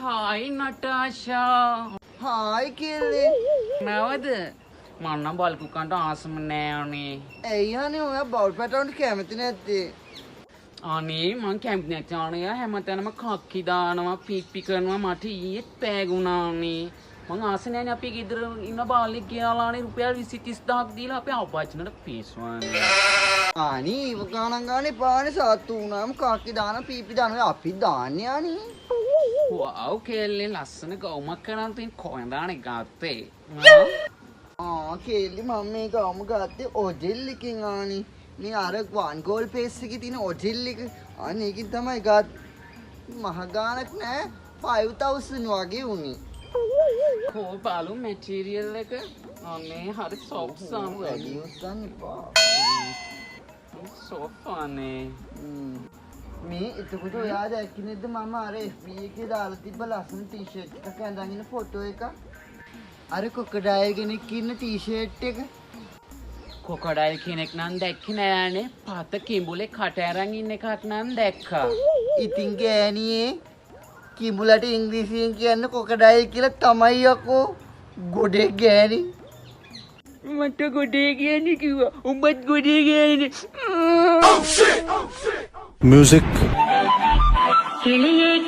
Hi Natasha. Hi Kelly. නැවද මන්නම් බලකුකන්ට ආසම නෑනේ. ඇයි අනේ ඔයා බවුල් පැටවුන්ට කැමති නැත්තේ? අනේ මං කැමති නැති අනේ හැමතැනම කක්කි දානවා පිප්පි කරනවා මට ඊයේත් පෑගුණානේ. මං ආසෙ නෑනේ අපි ගෙදර ඉන්න බාලෙක් ගියාලානේ රුපියල් 20-30000ක් දීලා අපේ අපච්චිනට පිස්සුවන්නේ. අනේ ඉව ගානේ පානේ සාත්තු වුණාම කක්කි දාන පීපි දානවා අපි දාන්නේ අනේ. වව් කෙල්ලේ ලස්සන ගවුමක් කරන් තින් කොහෙන්ද අනේ ගත්තේ? කෙල්ලි මම මේ ගවුම ගත්තේ ඔජෙල් එකෙන් ආනේ. මේ අර වන් ගෝල් පේස් එකේ තියෙන ඔජෙල් එක. අනේ ඒකින් තමයි ගත් මහ ගානක් නෑ 5000 වගේ උනේ. කෝ බලු මැටීරියල් එක අනේ හරි සොෆ්ට් සම් වැඩි උස්සන්න එපා. සෝෆානේ. මේ එතකොට ඔයා දැක්කේ නේද මම අර FB එකේ දාලා තිබ්බ ලස්සන ටී-ෂර්ට් එකක් ඇඳන් ඉන්න ෆොටෝ එක? අර කොකඩයිල් කෙනෙක් ඉන්න ටී-ෂර්ට් එක. කොකඩයිල් කෙනෙක් නම් දැක්කේ නෑනේ. පත කිඹුලේ කට අරන් ඉන්න එකක් නම් දැක්කා. ඉතින් ගෑණියේ කිඹුලට ඉංග්‍රීසියෙන් කියන්න කොකඩයිල් කියලා තමයි යකෝ. ගොඩේ ගෑණි. මට ගොඩේ කියන්නේ කිව්වා. උඹත් ගොඩේ කියන්නේ. Music. කිලියේ